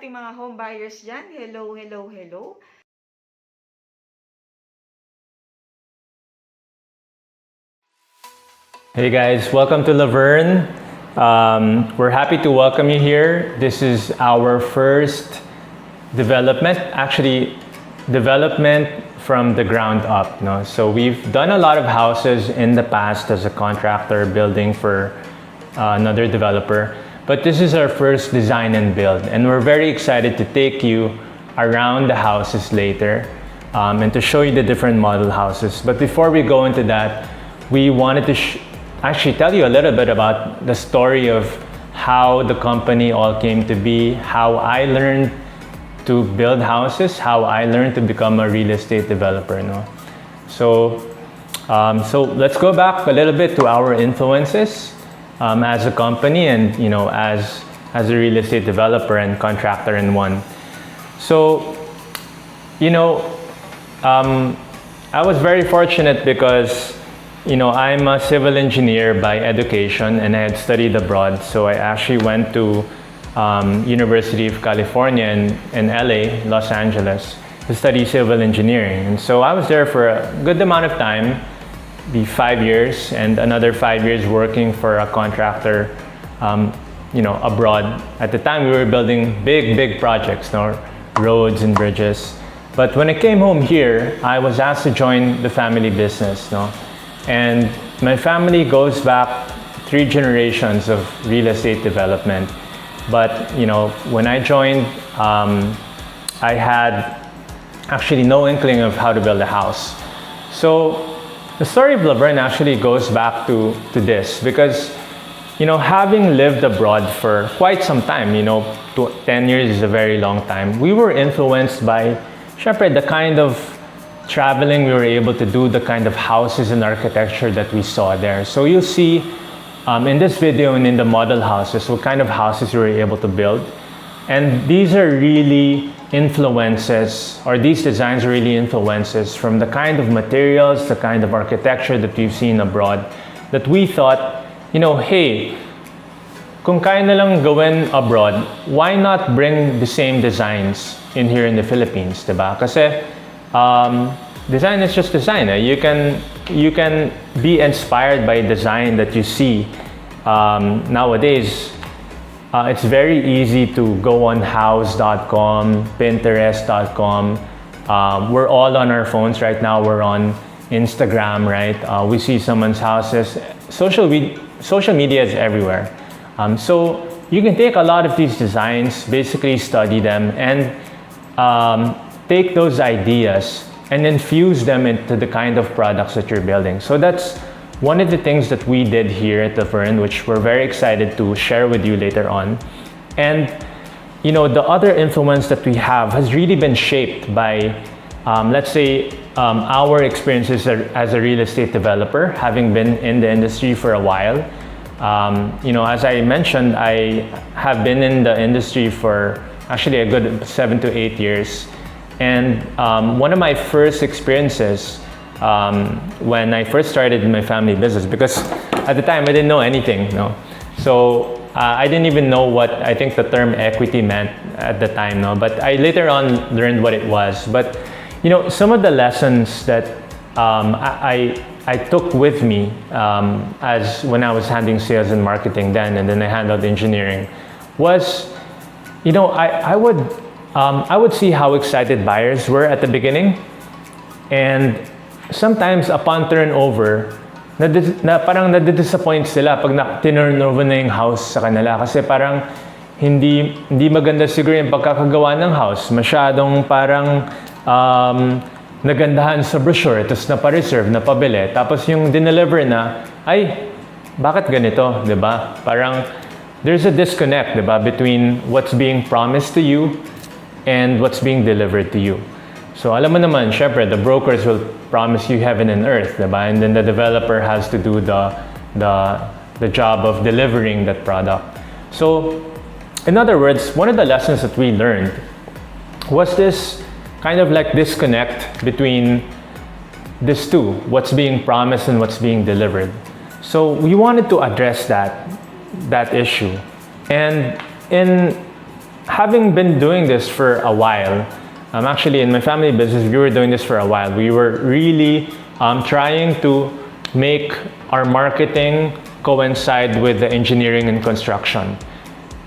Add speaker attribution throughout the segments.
Speaker 1: ating mga home buyers dyan. Hello, hello, hello.
Speaker 2: Hey guys, welcome to Laverne. We're happy to welcome you here. This is our first development, actually development from the ground up. No? So we've done a lot of houses in the past as a contractor building for another developer. But this is our first design and build, and we're very excited to take you around the houses later and to show you the different model houses. But before we go into that, we wanted to actually tell you a little bit about the story of how the company all came to be, how I learned to build houses, how I learned to become a real estate developer. No? So let's go back a little bit to our influences. As a company and as a real estate developer and contractor in one. So I was very fortunate because I'm a civil engineer by education and I had studied abroad. So I actually went to University of California in LA, Los Angeles, to study civil engineering. And so I was there for a good amount of time, be 5 years, and another 5 years working for a contractor, abroad. At the time, we were building big projects, roads and bridges. But when I came home here, I was asked to join the family business, and my family goes back 3 generations of real estate development. But when I joined, I had actually no inkling of how to build a house. So the story of Laverne actually goes back to this because, having lived abroad for quite some time, 10 years is a very long time, we were influenced by, syempre, the kind of traveling we were able to do, the kind of houses and architecture that we saw there. So you'll see in this video and in the model houses, what kind of houses we were able to build. And these are really influences, or these designs are really influences from the kind of materials, the kind of architecture that we've seen abroad, that we thought, hey, kung kaya na lang gawin abroad, why not bring the same designs in here in the Philippines, diba? Kasi design is just design. You can be inspired by design that you see nowadays. It's very easy to go on house.com, pinterest.com. We're all on our phones right now. We're on Instagram, right? We see someone's houses. Social media is everywhere. So you can take a lot of these designs, basically study them, and take those ideas and infuse them into the kind of products that you're building. So that's one of the things that we did here at Laverne, which we're very excited to share with you later on. And the other influence that we have has really been shaped by, let's say, our experiences as a real estate developer, having been in the industry for a while. As I mentioned, I have been in the industry for actually a good 7 to 8 years. And one of my first experiences when I first started in my family business, because at the time I didn't know anything, so I didn't even know what I think the term equity meant at the time, but I later on learned what it was. But some of the lessons that I took with me as when I was handling sales and marketing then, and then I handled engineering, was I would see how excited buyers were at the beginning, and sometimes upon turnover, parang nadidisappoint sila pag tinurnover na yung house sa kanila kasi parang hindi maganda siguro yung pagkakagawa ng house. Masyadong parang nagandahan sa brochure, tapos napa-reserve, napabili. Tapos yung dineliver na, ay, bakit ganito? Diba? Parang there's a disconnect, diba, between what's being promised to you and what's being delivered to you. So alam mo naman, syempre, the brokers will promise you heaven and earth, diba? And then the developer has to do the job of delivering that product. So, in other words, one of the lessons that we learned was this kind of like disconnect between these two, what's being promised and what's being delivered. So we wanted to address that issue. And in having been doing this for a while, actually in my family business, we were doing this for a while. We were really trying to make our marketing coincide with the engineering and construction.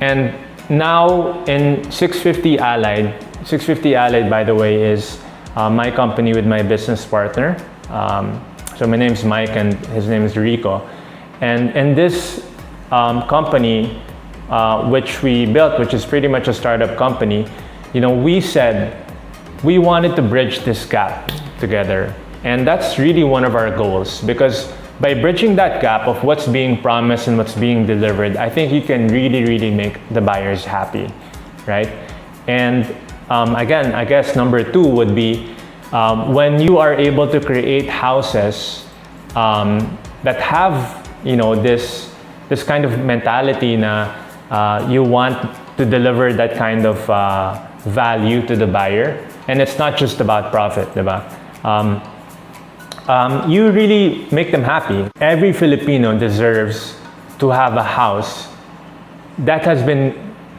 Speaker 2: And now in 650 Allied, by the way, is my company with my business partner. So my name's Mike and his name is Rico. And in this company, which we built, which is pretty much a startup company, we said we wanted to bridge this gap together. And that's really one of our goals, because by bridging that gap of what's being promised and what's being delivered, I think you can really, really make the buyers happy, right? And again, I guess number 2 would be when you are able to create houses that have, this kind of mentality na you want to deliver that kind of value to the buyer, and it's not just about profit, diba? You really make them happy. Every Filipino deserves to have a house that has been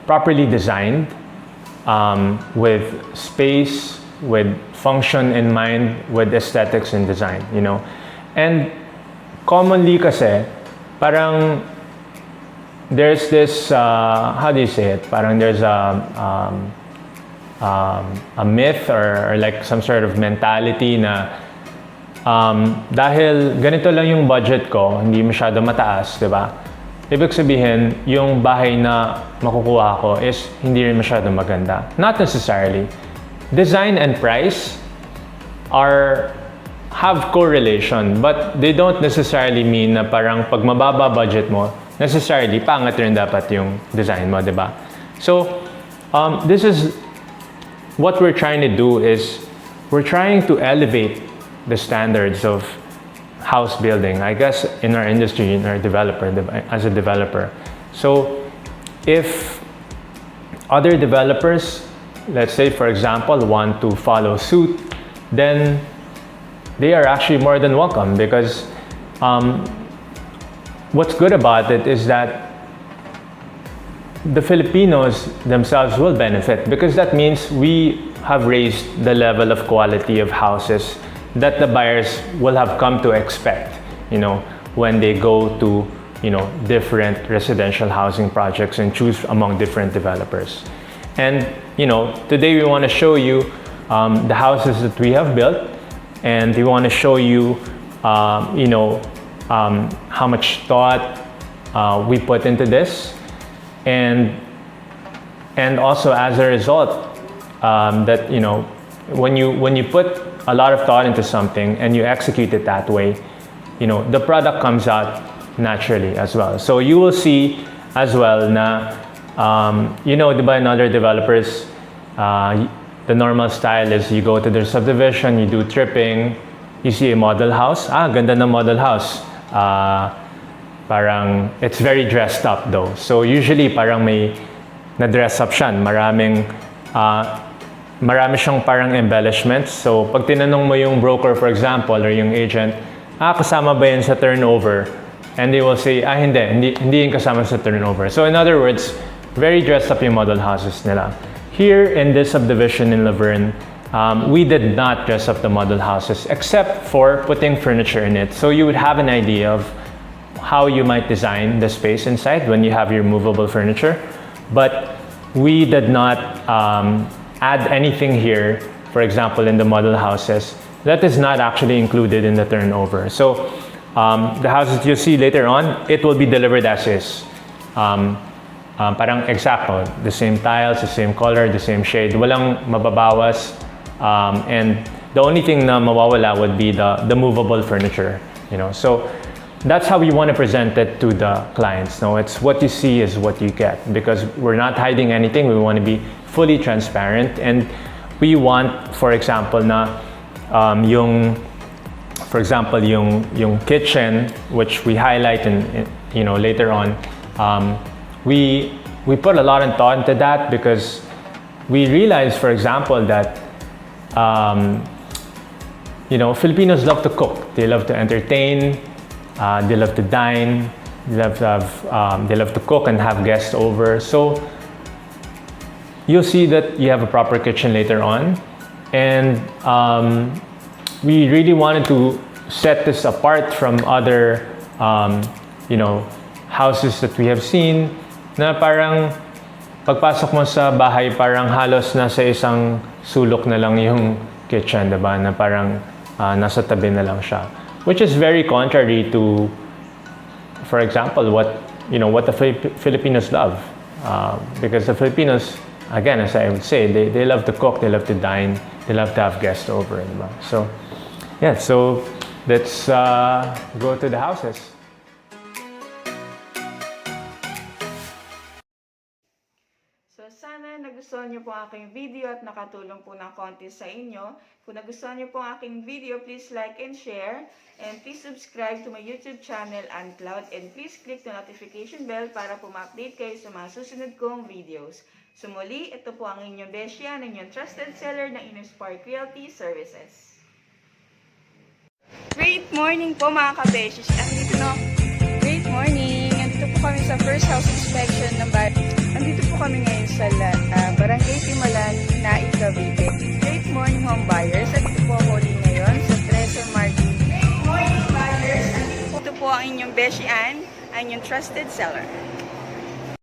Speaker 2: properly designed, with space, with function in mind, with aesthetics and design, And commonly kasi, parang there's this, how do you say it? Parang there's a myth or like some sort of mentality na dahil ganito lang yung budget ko, hindi masyado mataas, di ba? Ibig sabihin, yung bahay na makukuha ko is hindi rin masyado maganda. Not necessarily. Design and price have correlation, but they don't necessarily mean na parang pag mababa budget mo, necessarily pangit rin dapat yung design mo, di ba? So, this is what we're trying to do is we're trying to elevate the standards of house building, I guess, in our industry, in our as a developer. So if other developers, let's say for example, want to follow suit, then they are actually more than welcome, because what's good about it is that the Filipinos themselves will benefit, because that means we have raised the level of quality of houses that the buyers will have come to expect, when they go to, different residential housing projects and choose among different developers. And, today we want to show you the houses that we have built, and we want to show you, how much thought we put into this, and also as a result, that, when you put a lot of thought into something and you execute it that way, the product comes out naturally as well. So you will see as well na, diba in other developers, the normal style is you go to their subdivision, you do tripping, you see a model house. Ganda ng model house. Parang, it's very dressed up though. So usually parang may na-dress up siya. Marami siyang parang embellishments. So, pag tinanong mo yung broker, for example, or yung agent, kasama ba yan sa turnover? And they will say, hindi yung kasama sa turnover. So, in other words, very dressed up yung model houses nila. Here in this subdivision in Laverne, we did not dress up the model houses except for putting furniture in it. So, you would have an idea of how you might design the space inside when you have your movable furniture. But we did not add anything here, for example, in the model houses, that is not actually included in the turnover. So the houses you see later on, it will be delivered as is. Parang exacto, the same tiles, the same color, the same shade, walang mababawas. And the only thing na mawawala would be the movable furniture, So that's how we want to present it to the clients. No, it's what you see is what you get, because we're not hiding anything. We want to be fully transparent, and we want, for example, yung kitchen, which we highlight in later on. We put a lot of thought into that, because we realize, for example, that Filipinos love to cook. They love to entertain. They love to dine. They love to cook and have guests over. So you'll see that you have a proper kitchen later on. And we really wanted to set this apart from other, houses that we have seen na parang pagpasok mo sa bahay, parang halos nasa isang sulok na lang yung kitchen, diba? Na parang nasa tabi na lang siya. Which is very contrary to, for example, what the Filipinos love. Because the Filipinos, again, as I would say, they love to cook, they love to dine, they love to have guests over, diba? So, yeah, so let's go to the houses.
Speaker 1: So sana nagustuhan niyo po ang aking video at nakatulong po ng konti sa inyo. Kung nagustuhan niyo po ang aking video, please like and share. And please subscribe to my YouTube channel, Uncloud. And please click the notification bell para po ma-update kayo sa mga susunod kong videos. So muli, ito po ang inyong Besya, ang inyong trusted seller ng Spark Realty Services.
Speaker 3: Great morning po mga kabeshis. Great morning. Andito po kami sa first house inspection ng Andito po kami ngayon sa Barangay Timalan, Cavite. Great morning home buyers. Andito po ako ulit ngayon sa Treasure Market. Great morning buyers. Andito po ang inyong Beshi Ann, ang inyong trusted seller.